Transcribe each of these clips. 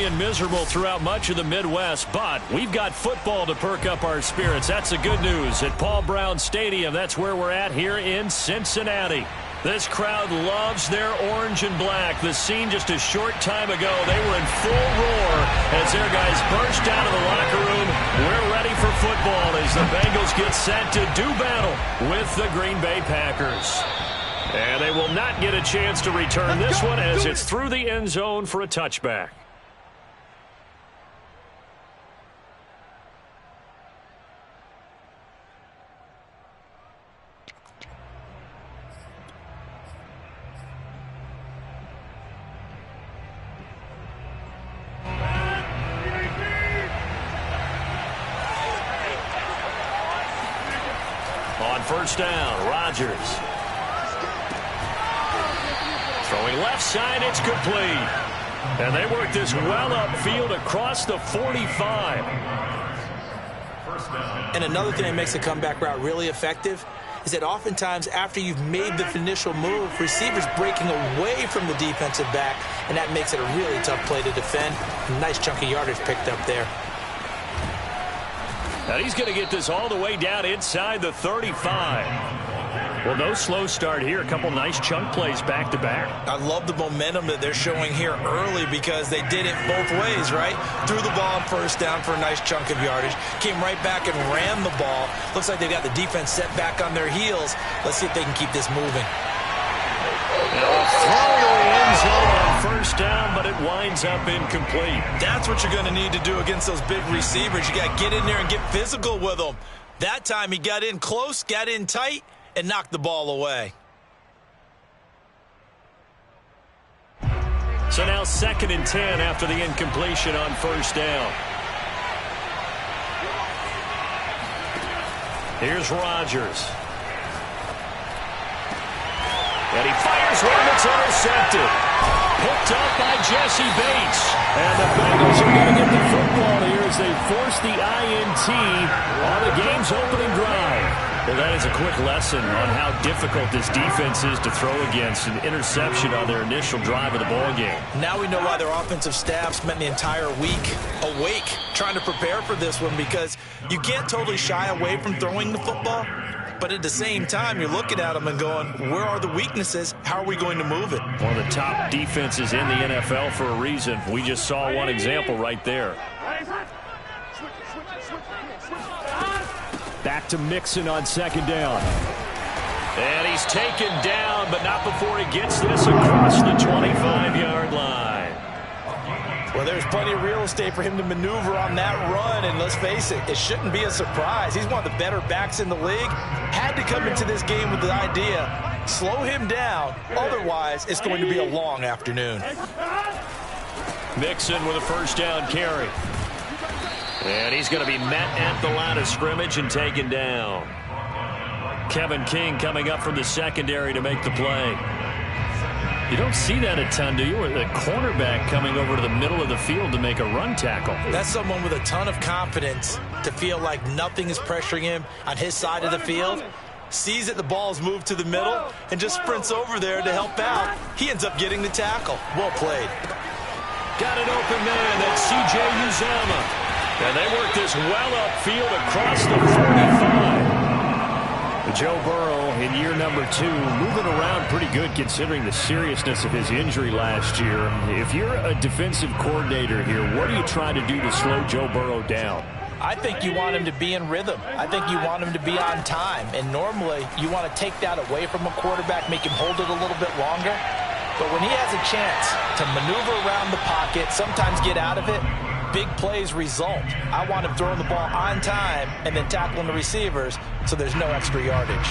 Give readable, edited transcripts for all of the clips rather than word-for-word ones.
and miserable throughout much of the Midwest, but we've got football to perk up our spirits. That's the good news at Paul Brown Stadium. That's where we're at here in Cincinnati. This crowd loves their orange and black. The scene just a short time ago, they were in full roar as their guys burst out of the locker room. We're ready for football as the Bengals get set to do battle with the Green Bay Packers. And they will not get a chance to return this one as it's through the end zone for a touchback. On first down, Rodgers. Throwing left side, it's complete. And they work this well upfield across the 45. And another thing that makes the comeback route really effective is that oftentimes after you've made the initial move, receivers breaking away from the defensive back, and that makes it a really tough play to defend. A nice chunk of yardage picked up there. And he's going to get this all the way down inside the 35. Well, no slow start here. A couple nice chunk plays back-to-back. I love the momentum that they're showing here early because they did it both ways, right? Threw the ball on first down for a nice chunk of yardage. Came right back and ran the ball. Looks like they've got the defense set back on their heels. Let's see if they can keep this moving. Throw to the end zone on first down, but it winds up incomplete. That's what you're going to need to do against those big receivers. You got to get in there and get physical with them. That time he got in close, got in tight, and knocked the ball away. So now 2nd and 10 after the incompletion on first down. Here's Rodgers. And he fires one that's intercepted. Picked up by Jesse Bates. And the Bengals are going to get the football here as they force the INT on the game's opening drive. Well, that is a quick lesson on how difficult this defense is to throw against. An interception on their initial drive of the ballgame. Now we know why their offensive staff spent the entire week awake trying to prepare for this one, because you can't totally shy away from throwing the football. But at the same time, you're looking at them and going, where are the weaknesses? How are we going to move it? One of the top defenses in the NFL for a reason. We just saw one example right there. Back to Mixon on 2nd down. And he's taken down, but not before he gets this across the 25-yard line. Well, there's plenty of real estate for him to maneuver on that run, and let's face it, it shouldn't be a surprise. He's one of the better backs in the league. Had to come into this game with the idea, slow him down, otherwise it's going to be a long afternoon. Mixon with a first down carry. And he's going to be met at the line of scrimmage and taken down. Kevin King coming up from the secondary to make the play. You don't see that a ton, do you? With a cornerback coming over to the middle of the field to make a run tackle. That's someone with a ton of confidence to feel like nothing is pressuring him on his side of the field. Sees that the ball's moved to the middle and just sprints over there to help out. He ends up getting the tackle. Well played. Got an open man. That's C.J. Uzomah. And they work this well upfield across the 45. Joe Burrow in year number 2, moving around pretty good considering the seriousness of his injury last year. If you're a defensive coordinator here, what do you try to do to slow Joe Burrow down? I think you want him to be in rhythm. I think you want him to be on time. And normally you want to take that away from a quarterback, make him hold it a little bit longer. But when he has a chance to maneuver around the pocket, sometimes get out of it, big plays result. I want him throwing the ball on time and then tackling the receivers so there's no extra yardage.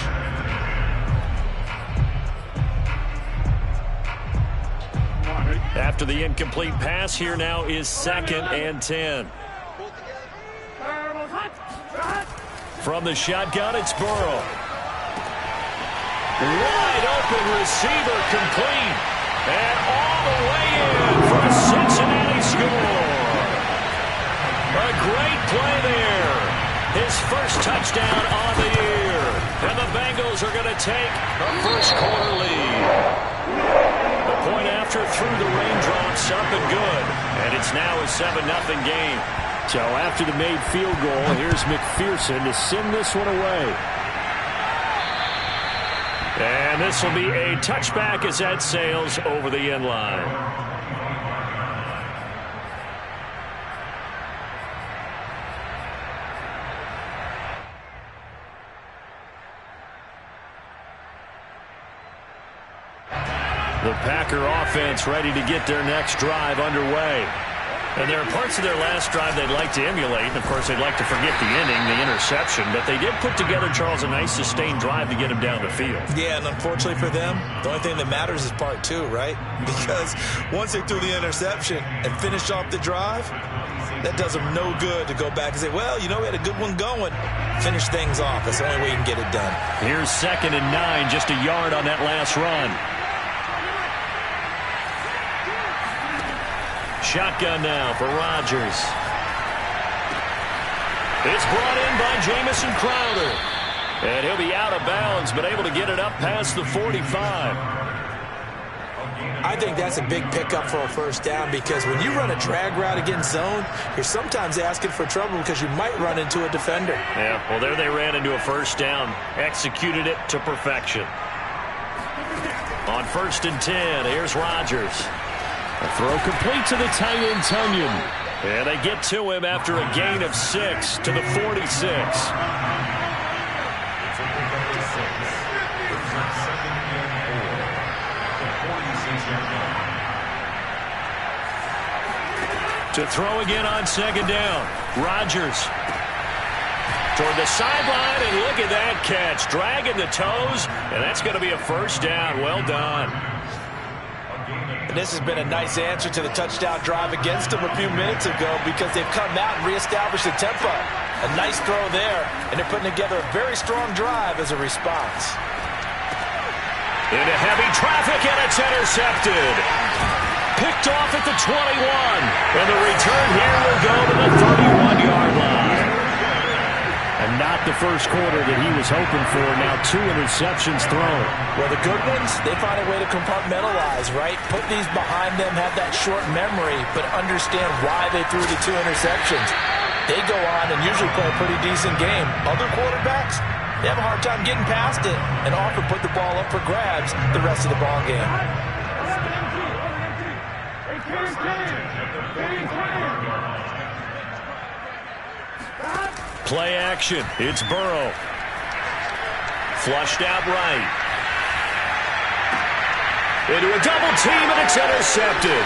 After the incomplete pass, here now is 2nd and 10. From the shotgun, it's Burrow. Wide open receiver, complete. And all the way in for a Cincinnati score. A great play there. His first touchdown on the year. And the Bengals are going to take a first-quarter lead. The point after through the raindrops, up and good. And it's now a 7-0 game. So after the made field goal, here's McPherson to send this one away. And this will be a touchback as that sails over the end line. The Packer offense ready to get their next drive underway. And there are parts of their last drive they'd like to emulate. And, of course, they'd like to forget the inning, the interception. But they did put together, Charles, a nice sustained drive to get him down the field. Yeah, and unfortunately for them, the only thing that matters is part two, right? Because once they threw the interception and finished off the drive, that does them no good to go back and say, well, you know, we had a good one going. Finish things off. That's the only way you can get it done. Here's 2nd and 9, just a yard on that last run. Shotgun now for Rodgers. It's brought in by Jamison Crowder. And he'll be out of bounds, but able to get it up past the 45. I think that's a big pickup for a first down because when you run a drag route against zone, you're sometimes asking for trouble because you might run into a defender. Yeah, well, there they ran into a first down. Executed it to perfection. On 1st and 10, here's Rodgers. A throw complete to the tight end, Tonyan. And they get to him after a gain of 6 to the 46. To throw again on 2nd down. Rodgers toward the sideline, and look at that catch. Dragging the toes, and that's going to be a first down. Well done. And this has been a nice answer to the touchdown drive against them a few minutes ago because they've come out and reestablished the tempo. A nice throw there, and they're putting together a very strong drive as a response. Into heavy traffic, and it's intercepted. Picked off at the 21. And the return here will go to the 31-yard line. And not the first quarter that he was hoping for. Now 2 interceptions thrown. Well, the good ones, they find a way to compartmentalize, right? Put these behind them, have that short memory, but understand why they threw the 2 interceptions. They go on and usually play a pretty decent game. Other quarterbacks, they have a hard time getting past it and often put the ball up for grabs the rest of the ball game. Play action. It's Burrow. Flushed out right. Into a double team, and it's intercepted.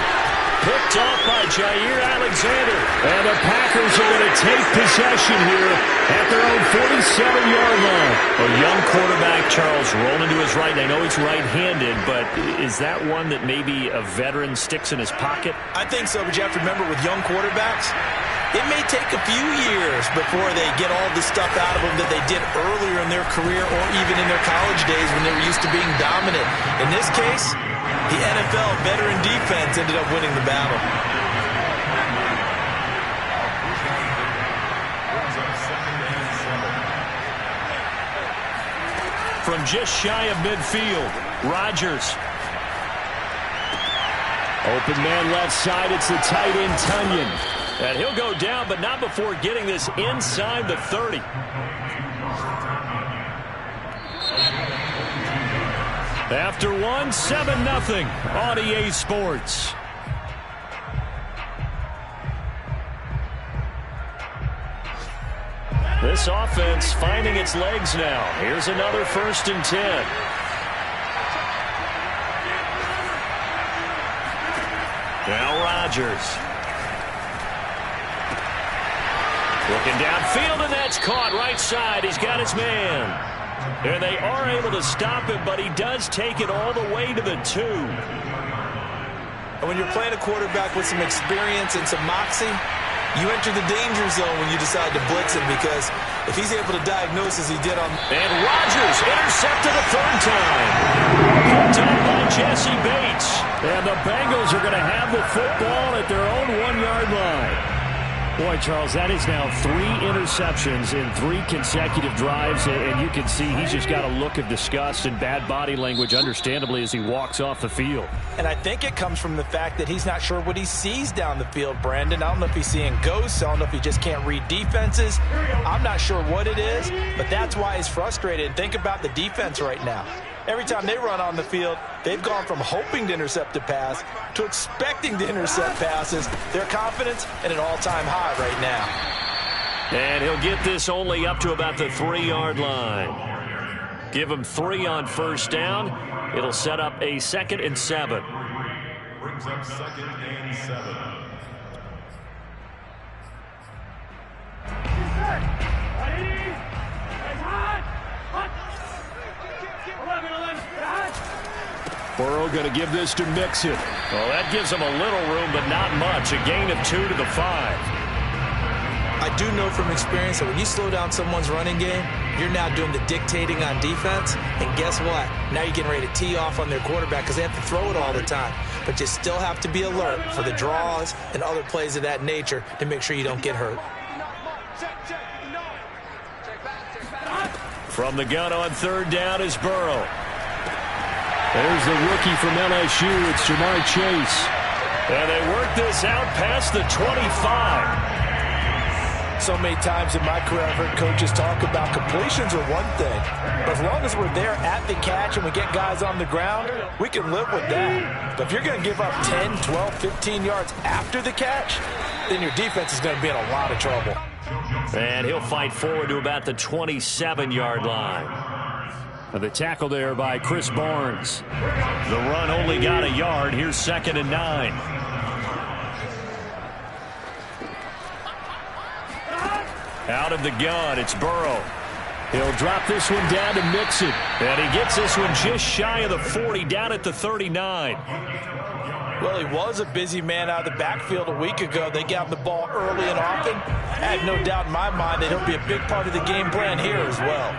Picked off by Jair Alexander. And the Packers are going to take possession here at their own 47-yard line. A young quarterback, Charles, rolling to his right. I know he's right-handed, but is that one that maybe a veteran sticks in his pocket? I think so, but you have to remember with young quarterbacks, it may take a few years before they get all the stuff out of them that they did earlier in their career or even in their college days when they were used to being dominant. In this case, the NFL veteran defense ended up winning the battle. From just shy of midfield, Rodgers. Open man left side, it's the tight end, Tonyan. And he'll go down, but not before getting this inside the 30. After one, 7-0 on EA Sports. This offense finding its legs now. Here's another 1st and 10. Now Rodgers. Looking downfield, and that's caught right side. He's got his man. And they are able to stop him, but he does take it all the way to the 2. And when you're playing a quarterback with some experience and some moxie, you enter the danger zone when you decide to blitz him because if he's able to diagnose as he did on... And Rodgers intercepted a 3rd time. Picked up by Jesse Bates. And the Bengals are going to have the football at their own 1-yard line. Boy, Charles, that is now 3 interceptions in 3 consecutive drives, and you can see he's just got a look of disgust and bad body language, understandably, as he walks off the field. And I think it comes from the fact that he's not sure what he sees down the field, Brandon. I don't know if he's seeing ghosts. I don't know if he just can't read defenses. I'm not sure what it is, but that's why he's frustrated. And think about the defense right now. Every time they run on the field, they've gone from hoping to intercept a pass to expecting to intercept passes. Their confidence at an all-time high right now. And he'll get this only up to about the 3-yard line. Give him 3 on first down. It'll set up a 2nd and 7. Brings up 2nd and 7. Burrow going to give this to Mixon. Well, that gives him a little room, but not much. A gain of 2 to the 5. I do know from experience that when you slow down someone's running game, you're now doing the dictating on defense. And guess what? Now you're getting ready to tee off on their quarterback because they have to throw it all the time. But you still have to be alert for the draws and other plays of that nature to make sure you don't get hurt. From the gun on 3rd down is Burrow. There's the rookie from LSU. It's Jamar Chase. And they work this out past the 25. So many times in my career I've heard coaches talk about completions are one thing. But as long as we're there at the catch and we get guys on the ground, we can live with that. But if you're going to give up 10, 12, 15 yards after the catch, then your defense is going to be in a lot of trouble. And he'll fight forward to about the 27-yard line. The tackle there by Chris Barnes. The run only got a yard. Here's 2nd and 9. Out of the gun, it's Burrow. He'll drop this one down to Mixon. And he gets this one just shy of the 40, down at the 39. Well, he was a busy man out of the backfield a week ago. They got him the ball early and often. I have no doubt in my mind that he'll be a big part of the game plan here as well.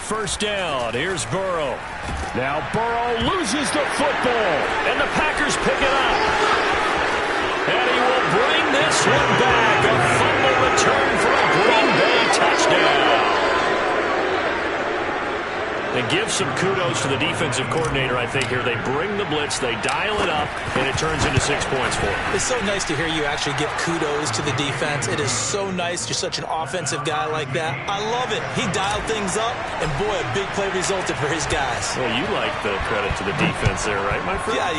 First down, here's Burrow. Now Burrow loses the football, and the Packers pick it up. And he will bring this one back. A fumble return for a Green Bay touchdown. And give some kudos to the defensive coordinator, I think, here. They bring the blitz, they dial it up, and it turns into 6 points for them. It's so nice to hear you actually give kudos to the defense. It is so nice. You're such an offensive guy like that. I love it. He dialed things up, and boy, a big play resulted for his guys. Well, you like the credit to the defense there, right, my friend? Yeah,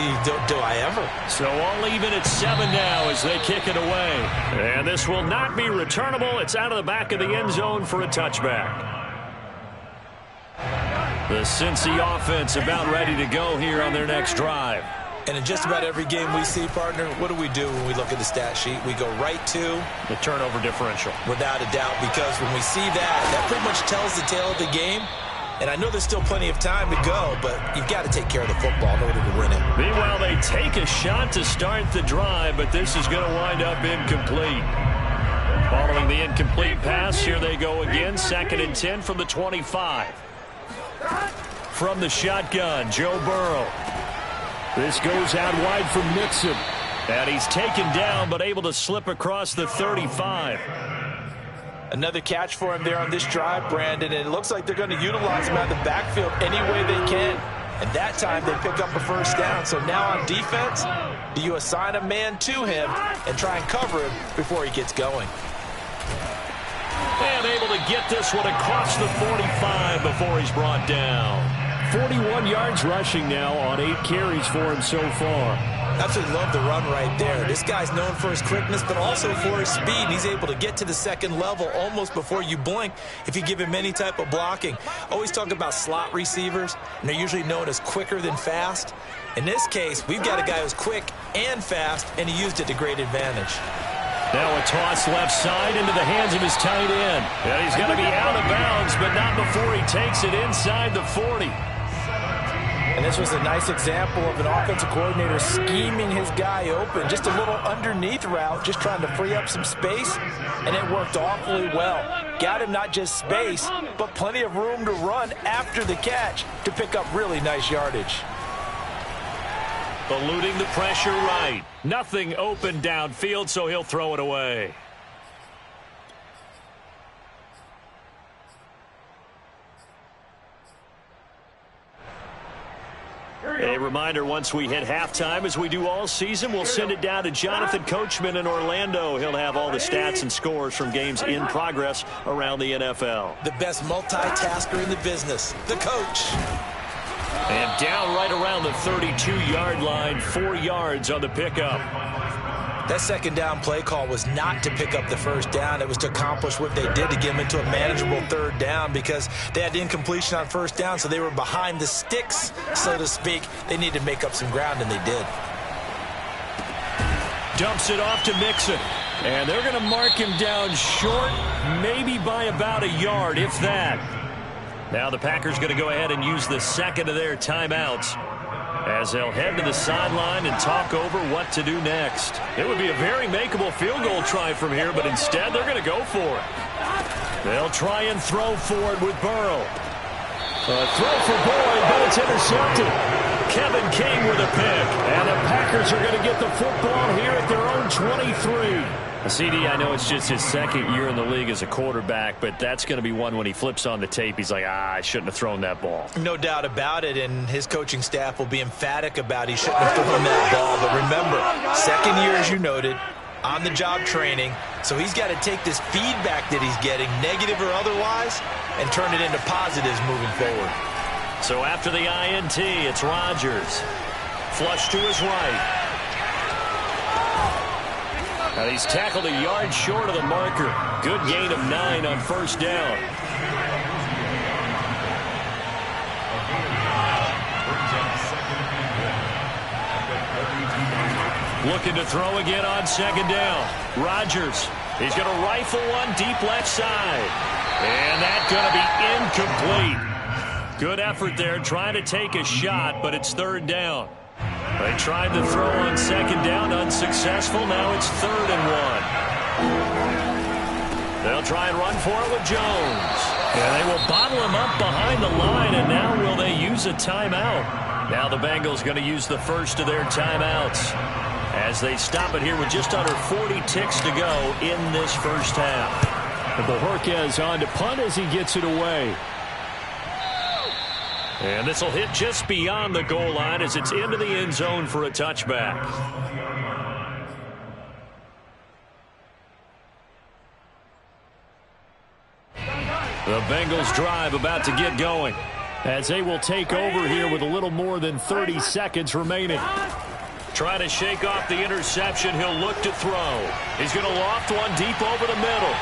do I ever. So all even at 7 now as they kick it away. And this will not be returnable. It's out of the back of the end zone for a touchback. The Cincy offense about ready to go here on their next drive. And in just about every game we see, partner, what do we do when we look at the stat sheet? We go right to the turnover differential. Without a doubt, because when we see that pretty much tells the tale of the game. And I know there's still plenty of time to go, but you've got to take care of the football in order to win it. Meanwhile, they take a shot to start the drive, but this is going to wind up incomplete. Following the incomplete pass, here they go again. 2nd and 10 from the 25. From the shotgun, Joe Burrow. This goes out wide for Mixon. And he's taken down, but able to slip across the 35. Another catch for him there on this drive, Brandon, and it looks like they're going to utilize him out of the backfield any way they can. And that time they pick up a first down. So now on defense, do you assign a man to him and try and cover him before he gets going? And able to get this one across the 45 before he's brought down. 41 yards rushing now on 8 carries for him so far. Absolutely love the run right there. This guy's known for his quickness, but also for his speed. He's able to get to the second level almost before you blink if you give him any type of blocking. Always talk about slot receivers, and they're usually known as quicker than fast. In this case, we've got a guy who's quick and fast, and he used it to great advantage. Now a toss left side into the hands of his tight end. And he's going to be out of bounds, but not before he takes it inside the 40. And this was a nice example of an offensive coordinator scheming his guy open. Just a little underneath route, just trying to free up some space, and it worked awfully well. Got him not just space, but plenty of room to run after the catch to pick up really nice yardage. Eluding the pressure right. Nothing open downfield, so he'll throw it away. A reminder, once we hit halftime, as we do all season, we'll send it down to Jonathan Coachman in Orlando. He'll have all the stats and scores from games in progress around the NFL. The best multitasker in the business, the coach. And down right around the 32-yard line, 4 yards on the pickup. That second down play call was not to pick up the first down. It was to accomplish what they did to get them into a manageable third down because they had incompletion on first down, so they were behind the sticks, so to speak. They needed to make up some ground, and they did. Dumps it off to Mixon. And they're going to mark him down short, maybe by about a yard, if that. Now the Packers going to go ahead and use the second of their timeouts as they'll head to the sideline and talk over what to do next. It would be a very makeable field goal try from here, but instead they're going to go for it. They'll try and throw for it with Burrow. A throw for Boyd, but it's intercepted. Kevin King with a pick, and the Packers are going to get the football here at their own 23. CD, I know it's just his second year in the league as a quarterback, but that's going to be one when he flips on the tape, he's like, I shouldn't have thrown that ball. No doubt about it, and his coaching staff will be emphatic about he shouldn't have thrown that ball. But remember, second year, as you noted, on-the-job training, so he's got to take this feedback that he's getting, negative or otherwise, and turn it into positives moving forward. So after the INT, it's Rodgers. Flush to his right. Now he's tackled a yard short of the marker. Good gain of 9 on first down. Looking to throw again on second down. Rodgers. He's going to rifle one deep left side. And that's going to be incomplete. Good effort there trying to take a shot, but it's third down. They tried to throw on second down, unsuccessful. Now it's 3rd and 1. They'll try and run for it with Jones. And they will bottle him up behind the line, and now will they use a timeout? Now the Bengals going to use the first of their timeouts as they stop it here with just under 40 ticks to go in this first half. And Bojorquez on to punt as he gets it away. And this will hit just beyond the goal line as it's into the end zone for a touchback. The Bengals drive about to get going as they will take over here with a little more than 30 seconds remaining. Trying to shake off the interception. He'll look to throw. He's going to loft one deep over the middle.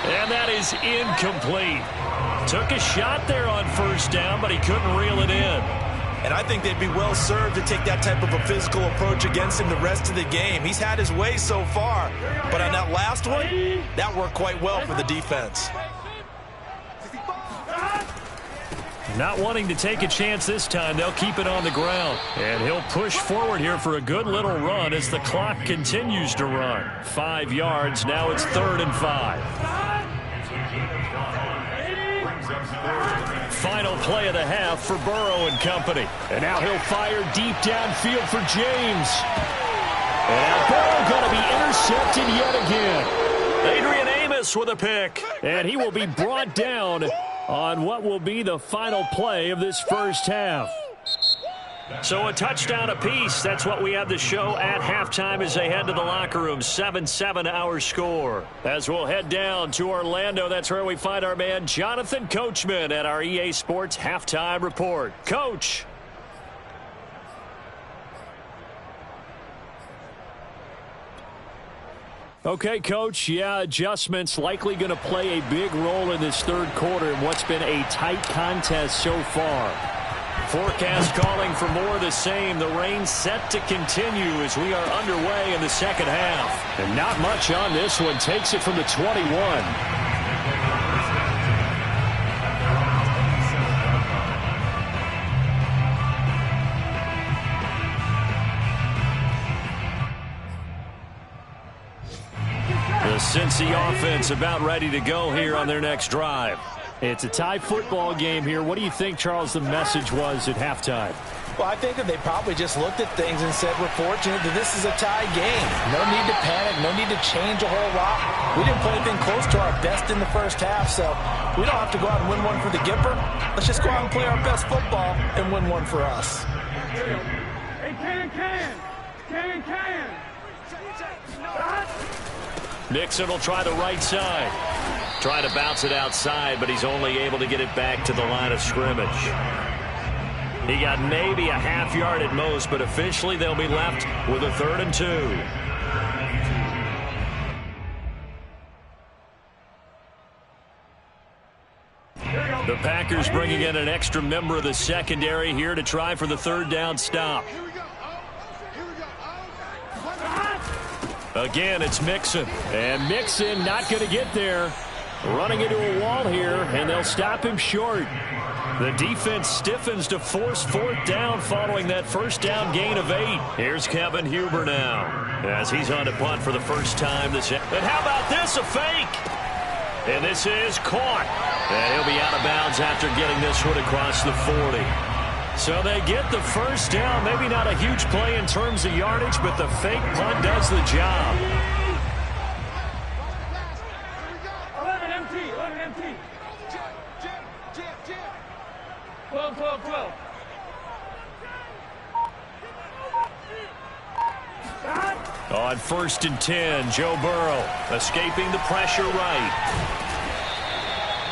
And that is incomplete. Took a shot there on first down, but he couldn't reel it in. And I think they'd be well served to take that type of a physical approach against him the rest of the game. He's had his way so far, but on that last one, that worked quite well for the defense. Not wanting to take a chance this time, they'll keep it on the ground. And he'll push forward here for a good little run as the clock continues to run. 5 yards, now it's 3rd and 5. Final play of the half for Burrow and company. And now he'll fire deep downfield for James. And now Burrow going to be intercepted yet again. Adrian Amos with a pick. And he will be brought down on what will be the final play of this first half. So a touchdown apiece. That's what we have to show at halftime as they head to the locker room. 7-7 our score. As we'll head down to Orlando, that's where we find our man Jonathan Coachman at our EA Sports Halftime Report. Coach. Okay, Coach, yeah, adjustments likely going to play a big role in this third quarter in what's been a tight contest so far. Forecast calling for more of the same. The rain set to continue as we are underway in the second half. And not much on this one. Takes it from the 21. The Cincy offense about ready to go here on their next drive. It's a tie football game here. What do you think, Charles, the message was at halftime? Well, I think that they probably just looked at things and said, we're fortunate that this is a tie game. No need to panic, no need to change a whole lot. We didn't play anything close to our best in the first half, so we don't have to go out and win one for the Gipper. Let's just go out and play our best football and win one for us. Hey, can. Mixon will try the right side. Trying to bounce it outside, but he's only able to get it back to the line of scrimmage. He got maybe a half yard at most, but officially they'll be left with a 3rd and 2. The Packers bringing in an extra member of the secondary here to try for the 3rd down stop. Again, it's Mixon. And Mixon not going to get there. Running into a wall here, and they'll stop him short. The defense stiffens to force 4th down following that first down gain of 8. Here's Kevin Huber now as he's on to punt for the first time this year. And how about this, a fake? And this is caught. And he'll be out of bounds after getting this one across the 40. So they get the first down. Maybe not a huge play in terms of yardage, but the fake punt does the job. 11 empty. 12. On 1st and 10, Joe Burrow escaping the pressure right.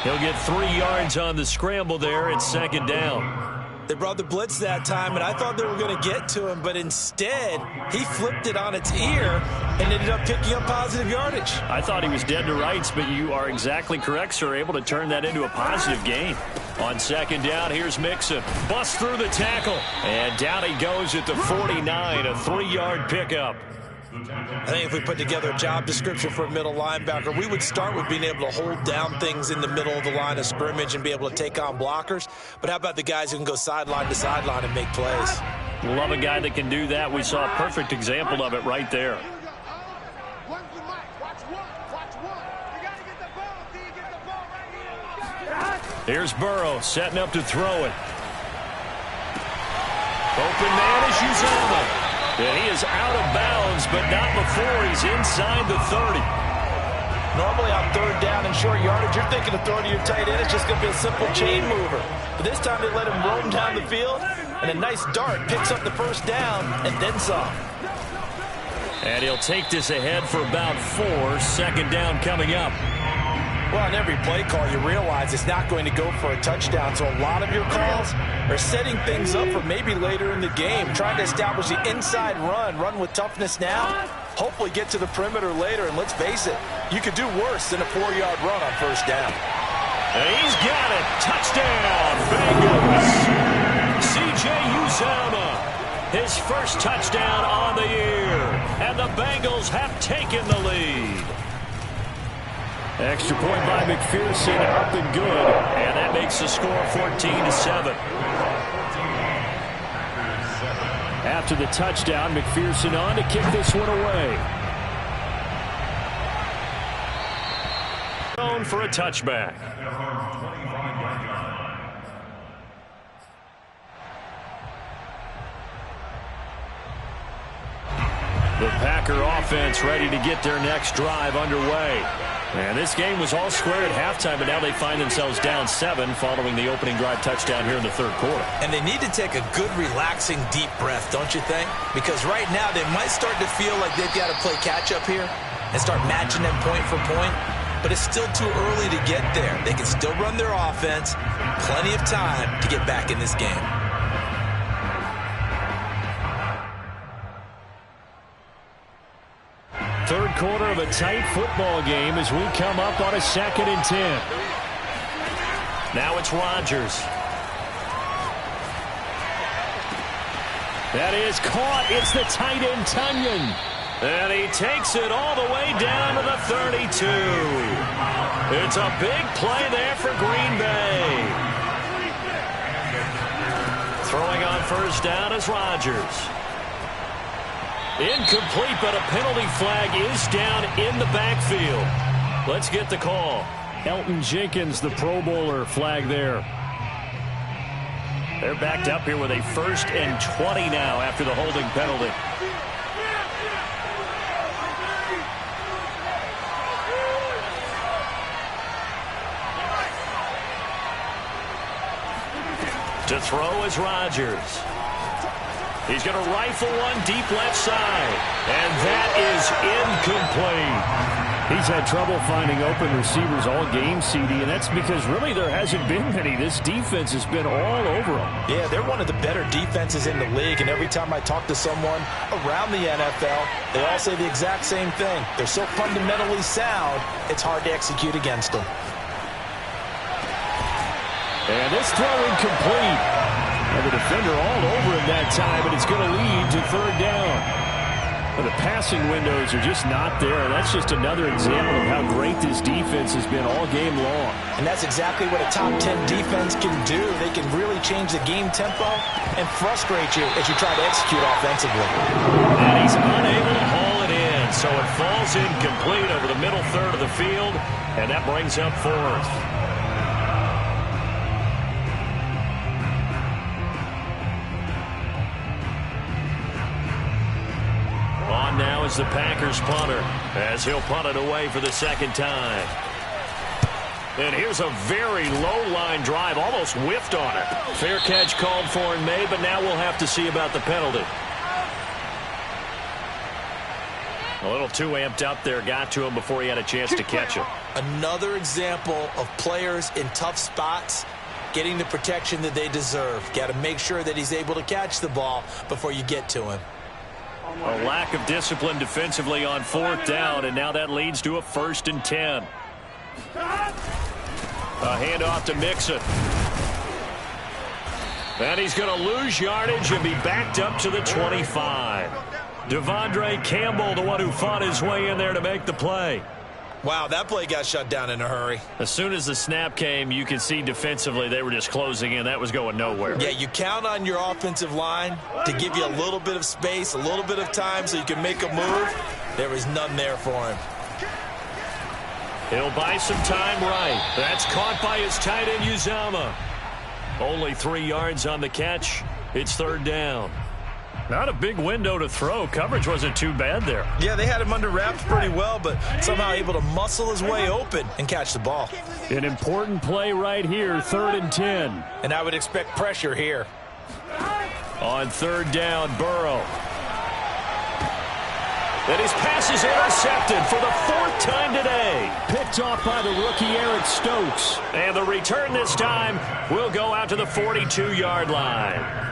He'll get 3 yards on the scramble there at 2nd down. They brought the blitz that time, and I thought they were going to get to him, but instead, he flipped it on its ear and ended up picking up positive yardage. I thought he was dead to rights, but you are exactly correct, sir. Able to turn that into a positive gain. On 2nd down, here's Mixon. Busts through the tackle, and down he goes at the 49, a 3-yard pickup. I think if we put together a job description for a middle linebacker, we would start with being able to hold down things in the middle of the line of scrimmage and be able to take on blockers. But how about the guys who can go sideline to sideline and make plays? Love a guy that can do that. We saw a perfect example of it right there. Here's Burrow setting up to throw it. Open man is Uzomah. And he is out of bounds, but not before he's inside the 30. Normally on 3rd down and short yardage, you're thinking of throwing to your tight end. It's just going to be a simple chain mover. But this time they let him roam down the field, and a nice dart picks up the first down and then some. And he'll take this ahead for about 4. 2nd down coming up. Well, on every play call, you realize it's not going to go for a touchdown. So a lot of your calls are setting things up for maybe later in the game, trying to establish the inside run with toughness now, hopefully get to the perimeter later. And let's face it, you could do worse than a 4-yard run on 1st down. And he's got it. Touchdown, Bengals. C.J. Uzomah, his first touchdown on the year. And the Bengals have taken the lead. Extra point by McPherson, up and good. And that makes the score 14-7. After the touchdown, McPherson on to kick this one away. Known for a touchback. The Packer offense ready to get their next drive underway. And this game was all square at halftime, but now they find themselves down 7 following the opening drive touchdown here in the 3rd quarter. And they need to take a good, relaxing, deep breath, don't you think? Because right now they might start to feel like they've got to play catch-up here and start matching them point for point. But it's still too early to get there. They can still run their offense. Plenty of time to get back in this game. Third quarter of a tight football game as we come up on a 2nd and 10. Now it's Rodgers. That is caught. It's the tight end, Tunyon. And he takes it all the way down to the 32. It's a big play there for Green Bay. Throwing on 1st down is Rodgers. Incomplete, but a penalty flag is down in the backfield. Let's get the call. Elton Jenkins, the Pro Bowler, flag there. They're backed up here with a 1st and 20 now after the holding penalty. To throw is Rodgers. He's going to rifle one deep left side. And that is incomplete. He's had trouble finding open receivers all game, CD, and that's because really there hasn't been many. This defense has been all over them. Yeah, they're one of the better defenses in the league, and every time I talk to someone around the NFL, they all say the exact same thing. They're so fundamentally sound, it's hard to execute against them. And this throw incomplete. And the defender all over him that time, and it's going to lead to 3rd down. But the passing windows are just not there, and that's just another example of how great this defense has been all game long. And that's exactly what a top 10 defense can do. They can really change the game tempo and frustrate you as you try to execute offensively. And he's unable to haul it in, so it falls incomplete over the middle third of the field, and that brings up 4th. Now is the Packers punter as he'll punt it away for the 2nd time. And here's a very low line drive, almost whiffed on it. Fair catch called for and made, but now we'll have to see about the penalty. A little too amped up there, got to him before he had a chance to catch him. Another example of players in tough spots getting the protection that they deserve. Got to make sure that he's able to catch the ball before you get to him. A lack of discipline defensively on 4th down, and now that leads to a 1st and 10. A handoff to Mixon. And he's going to lose yardage and be backed up to the 25. Devondre Campbell, the one who fought his way in there to make the play. Wow, that play got shut down in a hurry. As soon as the snap came, you could see defensively they were just closing in. That was going nowhere. Yeah, you count on your offensive line to give you a little bit of space, a little bit of time so you can make a move. There was none there for him. He'll buy some time right. That's caught by his tight end, Uzomah. Only 3 yards on the catch. It's 3rd down. Not a big window to throw. Coverage wasn't too bad there. Yeah, they had him under wraps pretty well, but somehow able to muscle his way open and catch the ball. An important play right here, 3rd and 10. And I would expect pressure here. On 3rd down, Burrow. And his pass is intercepted for the 4th time today. Picked off by the rookie Eric Stokes. And the return this time will go out to the 42-yard line.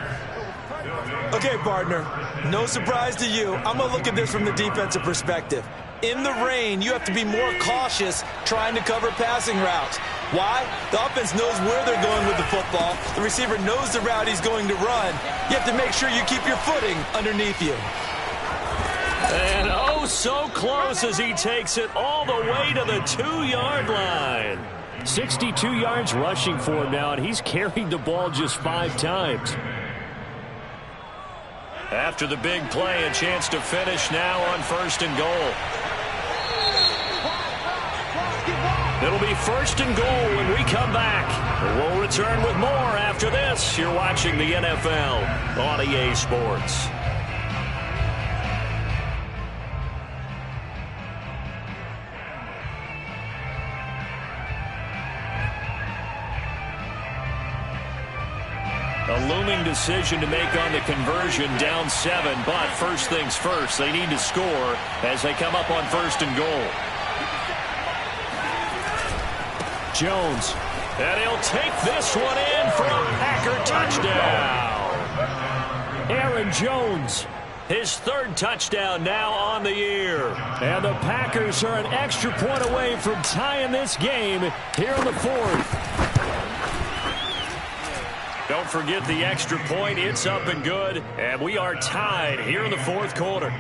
Okay, partner, no surprise to you. I'm going to look at this from the defensive perspective. In the rain, you have to be more cautious trying to cover passing routes. Why? The offense knows where they're going with the football. The receiver knows the route he's going to run. You have to make sure you keep your footing underneath you. And oh, so close as he takes it all the way to the 2-yard line. 62 yards rushing for him now, and he's carried the ball just 5 times. After the big play, a chance to finish now on 1st and goal. It'll be 1st and goal when we come back. We'll return with more after this. You're watching the NFL on EA Sports. A looming decision to make on the conversion, down 7, but first things first, they need to score as they come up on 1st and goal. Jones, and he'll take this one in for a Packer touchdown. Aaron Jones. His 3rd touchdown now on the year. And the Packers are an extra point away from tying this game here in the 4th. Don't forget the extra point. It's up and good. And we are tied here in the 4th quarter.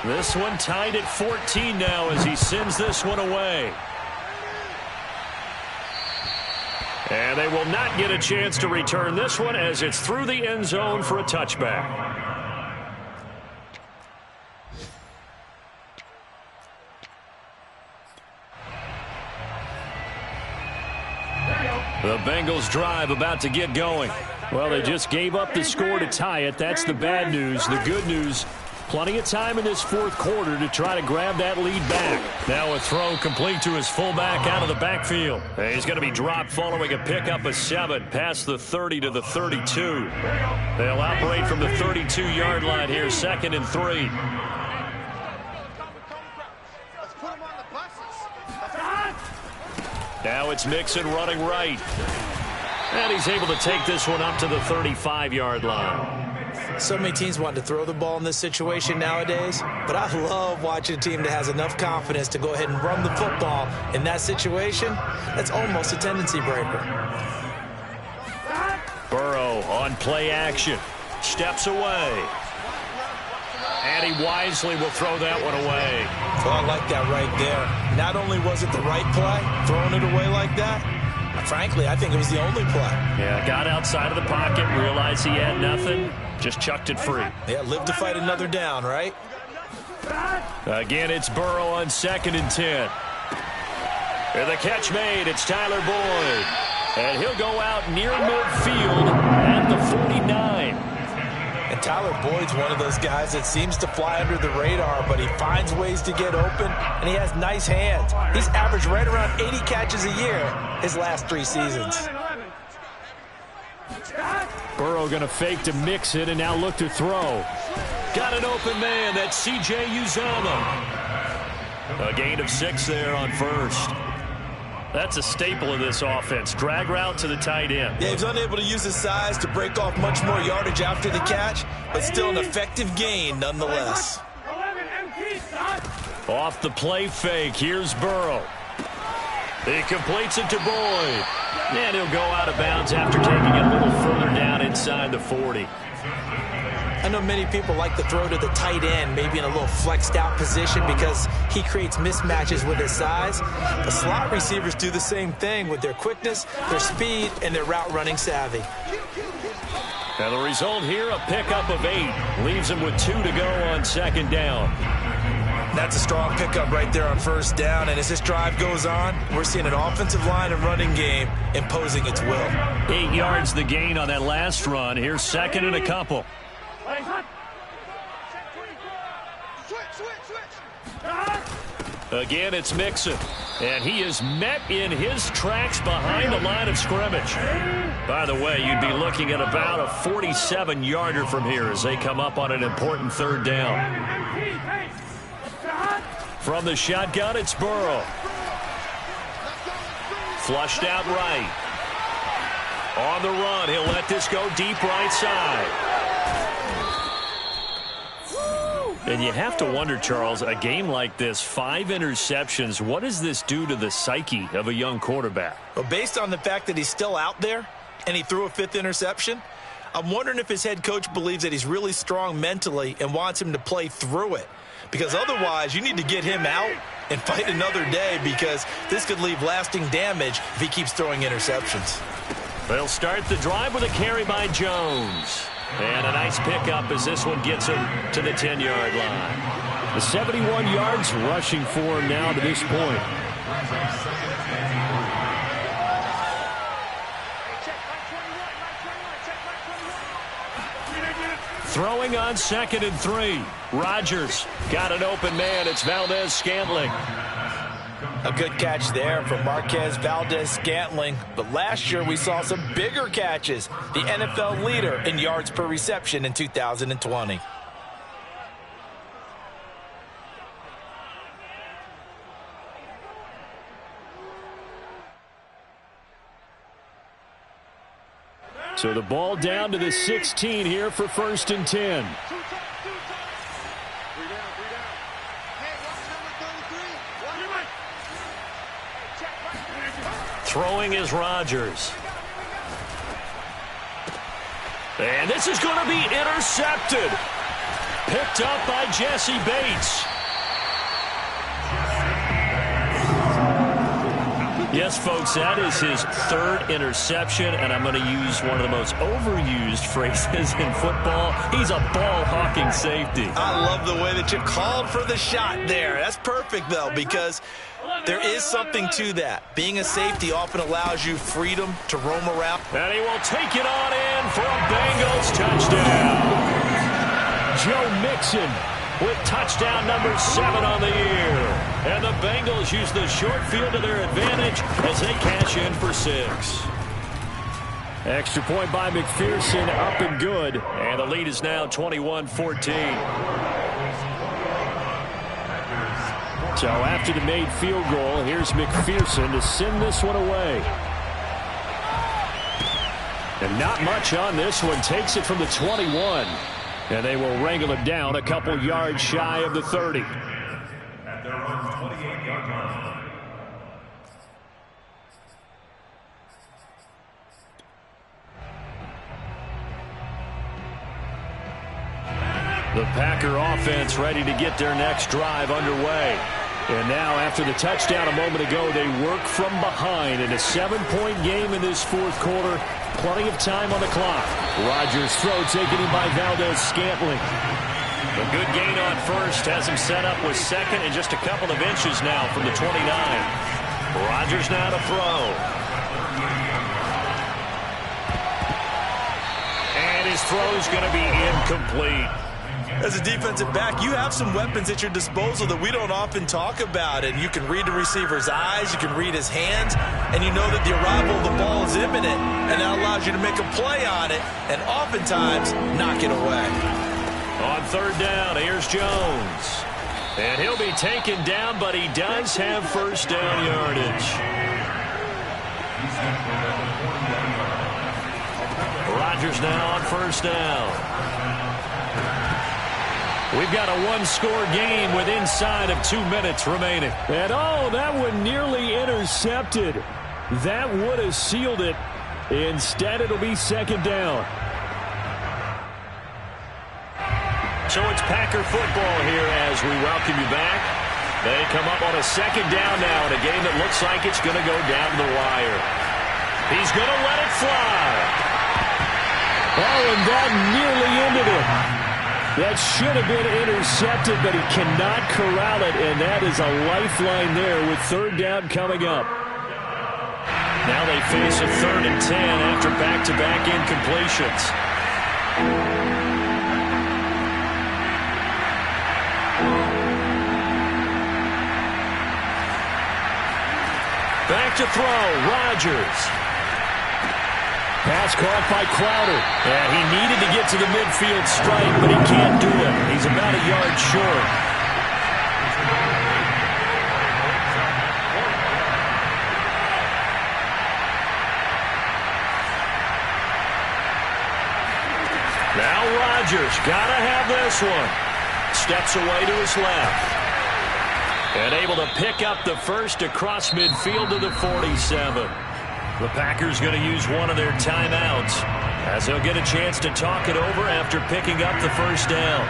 This one tied at 14 now as he sends this one away. And they will not get a chance to return this one as it's through the end zone for a touchback. The Bengals drive about to get going. Well, they just gave up the score to tie it. That's the bad news. The good news, plenty of time in this fourth quarter to try to grab that lead back. Now a throw complete to his fullback out of the backfield. He's going to be dropped following a pickup of 7 past the 30 to the 32. They'll operate from the 32-yard line here, 2nd and 3. Now it's Mixon running right. And he's able to take this one up to the 35-yard line. So many teams want to throw the ball in this situation nowadays, but I love watching a team that has enough confidence to go ahead and run the football in that situation. That's almost a tendency breaker. Burrow on play action. Steps away. And he wisely will throw that one away. Well, I like that right there. Not only was it the right play, throwing it away like that, frankly, I think it was the only play. Yeah, got outside of the pocket, realized he had nothing, just chucked it free. Yeah, live to fight another down, right? Again, it's Burrow on 2nd and 10. And the catch made, it's Tyler Boyd. And he'll go out near midfield at the 49. And Tyler Boyd's one of those guys that seems to fly under the radar, but he finds ways to get open, and he has nice hands. He's averaged right around 80 catches a year his last 3 seasons. Burrow going to fake to mix it and now look to throw. Got an open man. That's C.J. Uzomah. A gain of 6 there on first. That's a staple of this offense. Drag route to the tight end. Yeah, he's unable to use his size to break off much more yardage after the catch, but still an effective gain nonetheless. Off the play fake, here's Burrow. He completes it to Boyd. And he'll go out of bounds after taking it a little further down inside the 40. I know many people like to throw to the tight end, maybe in a little flexed out position because he creates mismatches with his size. The slot receivers do the same thing with their quickness, their speed, and their route running savvy. Now the result here, a pickup of 8. Leaves him with 2 to go on 2nd down. That's a strong pickup right there on 1st down, and as this drive goes on, we're seeing an offensive line and running game imposing its will. 8 yards the gain on that last run. Here's 2nd and a couple. Again, it's Mixon. And he is met in his tracks behind the line of scrimmage. By the way, you'd be looking at about a 47-yarder from here as they come up on an important 3rd down. From the shotgun, it's Burrow. Flushed out right. On the run, he'll let this go deep right side. And you have to wonder, Charles, a game like this, 5 interceptions, what does this do to the psyche of a young quarterback? Well, based on the fact that he's still out there and he threw a 5th interception, I'm wondering if his head coach believes that he's really strong mentally and wants him to play through it. Because otherwise, you need to get him out and fight another day because this could leave lasting damage if he keeps throwing interceptions. They'll start the drive with a carry by Jones. And a nice pickup as this one gets him to the 10-yard line. The 71 yards rushing for him now to this point. Throwing on 2nd and 3. Rodgers got an open man. It's Valdez-Scantling. A good catch there from Marquez Valdez-Scantling. But last year we saw some bigger catches. The NFL leader in yards per reception in 2020. So the ball down to the 16 here for 1st and 10. Throwing is Rodgers. And this is going to be intercepted. Picked up by Jesse Bates. Yes, folks, that is his third interception, and I'm going to use one of the most overused phrases in football. He's a ball-hawking safety. I love the way that you called for the shot there. That's perfect, though, because there is something to that. Being a safety often allows you freedom to roam around. And he will take it on in for a Bengals touchdown. Joe Mixon with touchdown number 7 on the year. And the Bengals use the short field to their advantage as they cash in for 6. Extra point by McPherson, up and good. And the lead is now 21-14. So after the made field goal, here's McPherson to send this one away. And not much on this one. Takes it from the 21. And they will wrangle it down a couple yards shy of the 30. At their own 28-yard line. The Packer offense ready to get their next drive underway. And now, after the touchdown a moment ago, they work from behind in a 7-point game in this fourth quarter. Plenty of time on the clock. Rodgers' throw taken in by Valdes-Scantling. A good gain on first has him set up with second and just a couple of inches now from the 29. Rodgers now to throw. And his throw's going to be incomplete. As a defensive back, you have some weapons at your disposal that we don't often talk about. And you can read the receiver's eyes, you can read his hands, and you know that the arrival of the ball is imminent. And that allows you to make a play on it and oftentimes knock it away. On third down, here's Jones. And he'll be taken down, but he does have first down yardage. Rodgers now on first down. We've got a one-score game with inside of 2 minutes remaining. And oh, that one nearly intercepted. That would have sealed it. Instead, it'll be second down. So it's Packer football here as we welcome you back. They come up on a second down now in a game that looks like it's going to go down the wire. He's going to let it fly. Oh, and that nearly ended it. That should have been intercepted, but he cannot corral it, and that is a lifeline there with third down coming up. Now they face a 3rd and 10 after back-to-back incompletions. Back to throw, Rodgers. Pass caught by Crowder. Yeah, he needed to get to the midfield stripe, but he can't do it. He's about a yard short. Now Rodgers, gotta have this one. Steps away to his left. And able to pick up the first across midfield to the 47. The Packers going to use one of their timeouts as they'll get a chance to talk it over after picking up the first down.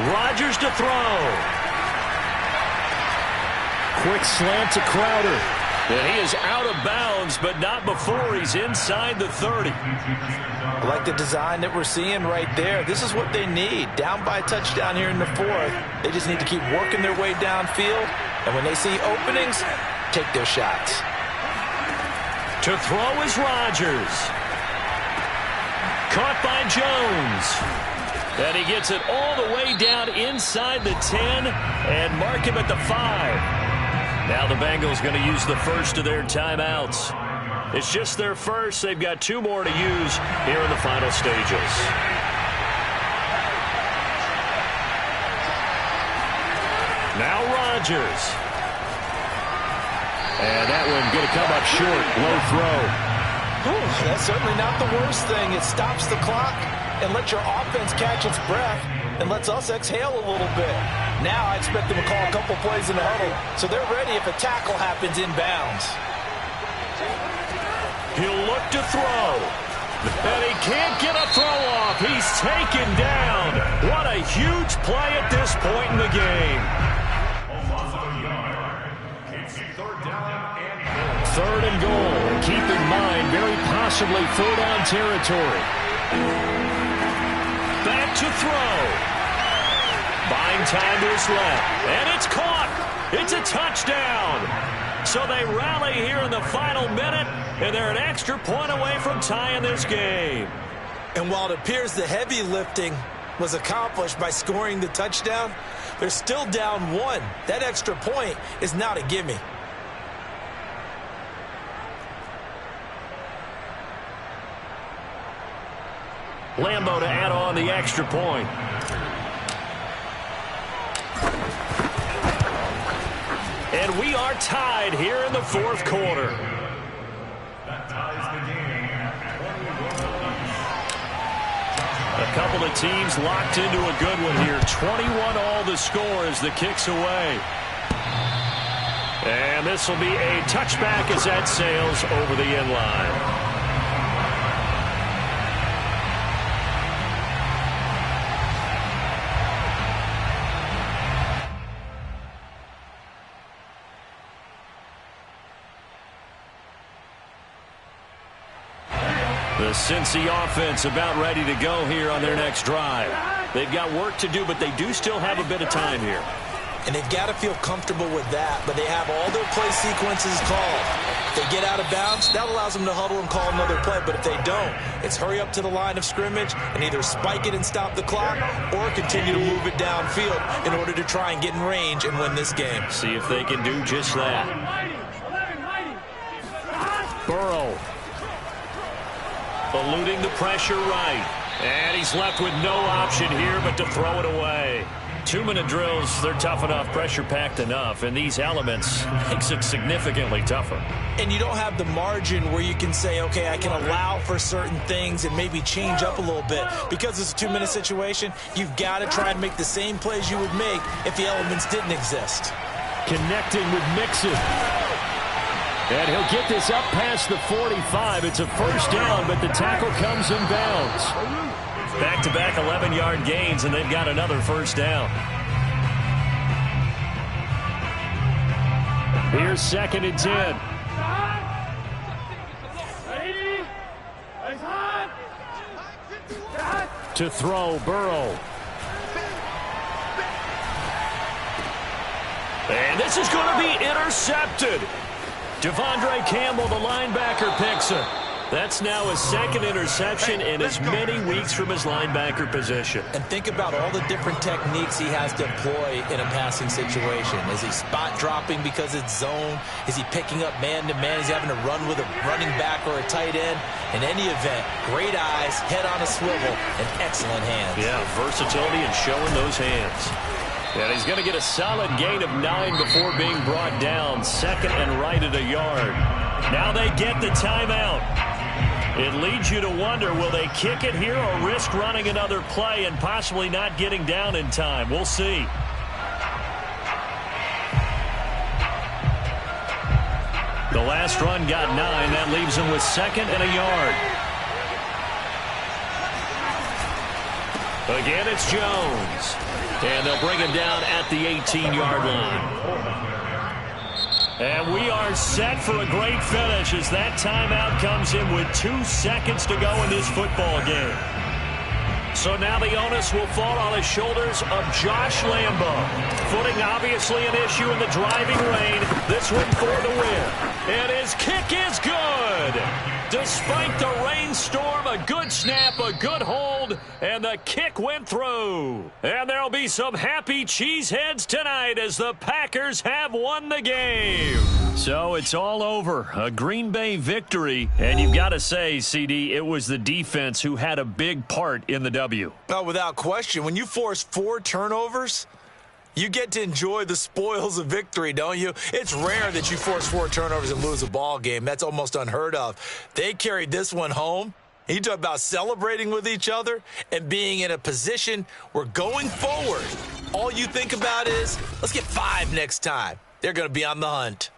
Rodgers to throw. Quick slant to Crowder. And he is out of bounds, but not before he's inside the 30. I like the design that we're seeing right there. This is what they need. Down by a touchdown here in the 4th. They just need to keep working their way downfield. And when they see openings, take their shots. To throw is Rodgers. Caught by Jones. And he gets it all the way down inside the 10 and mark him at the 5. Now the Bengals going to use the first of their timeouts. It's just their first. They've got 2 more to use here in the final stages. Now Rodgers. And that one going to come up short. Low throw. Ooh, that's certainly not the worst thing. It stops the clock and lets your offense catch its breath and lets us exhale a little bit. Now I expect them to call a couple plays in the huddle, so they're ready if a tackle happens inbounds. He'll look to throw. And he can't get a throw off. He's taken down. What a huge play at this point in the game. Third and goal. Keep in mind, very possibly third on territory. Back to throw. Buying time to his left. And it's caught. It's a touchdown. So they rally here in the final minute, and they're an extra point away from tying this game. And while it appears the heavy lifting was accomplished by scoring the touchdown, they're still down 1. That extra point is not a gimme. Lambo to add on the extra point. And we are tied here in the fourth quarter. That ties the game at 21. A couple of teams locked into a good one here. 21 all the score as the kick's away. And this will be a touchback as that sails over the end line. The Cincy offense about ready to go here on their next drive. They've got work to do, but they do still have a bit of time here. And they've got to feel comfortable with that, but they have all their play sequences called. If they get out of bounds, that allows them to huddle and call another play. But if they don't, it's hurry up to the line of scrimmage and either spike it and stop the clock or continue to move it downfield in order to try and get in range and win this game. See if they can do just that. Burrow. Eluding the pressure right. And he's left with no option here but to throw it away. 2-minute drills, they're tough enough, pressure-packed enough, and these elements makes it significantly tougher. And you don't have the margin where you can say, okay, I can allow for certain things and maybe change up a little bit. Because it's a 2-minute situation, you've got to try and make the same plays you would make if the elements didn't exist. Connecting with Mixon. And he'll get this up past the 45. It's a first down, but the tackle comes in bounds. Back-to-back 11-yard gains, and they've got another first down. Here's 2nd and 10. To throw, Burrow. And this is going to be intercepted. Devondre Campbell, the linebacker, picks it. That's now his 2nd interception in as many weeks from his linebacker position. And think about all the different techniques he has to employ in a passing situation. Is he spot dropping because it's zone? Is he picking up man-to-man? Is he having to run with a running back or a tight end? In any event, great eyes, head on a swivel, and excellent hands. Yeah, versatility and showing those hands. And he's going to get a solid gain of 9 before being brought down. 2nd and right at a yard. Now they get the timeout. It leads you to wonder, will they kick it here or risk running another play and possibly not getting down in time? We'll see. The last run got 9. That leaves them with 2nd and a yard. Again, it's Jones. And they'll bring him down at the 18-yard line. And we are set for a great finish as that timeout comes in with 2 seconds to go in this football game. So now the onus will fall on the shoulders of Josh Lambo. Footing obviously an issue in the driving rain. This one for the win. And his kick is good. Despite the rainstorm, a good snap, a good hold, and the kick went through. And there'll be some happy cheeseheads tonight as the Packers have won the game. So it's all over. A Green Bay victory. And you've got to say, CD, it was the defense who had a big part in the W. Oh, without question. When you force 4 turnovers, you get to enjoy the spoils of victory, don't you? It's rare that you force 4 turnovers and lose a ball game. That's almost unheard of. They carried this one home. You talk about celebrating with each other and being in a position where going forward, all you think about is, let's get 5 next time. They're going to be on the hunt.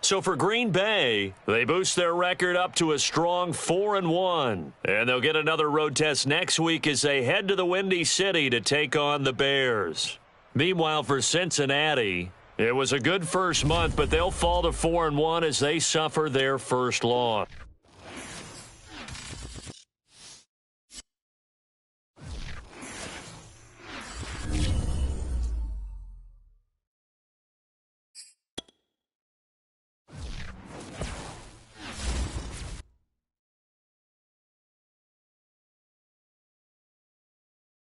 So for Green Bay, they boost their record up to a strong 4-1. And they'll get another road test next week as they head to the Windy City to take on the Bears. Meanwhile, for Cincinnati, it was a good first month, but they'll fall to 4-1 as they suffer their first loss.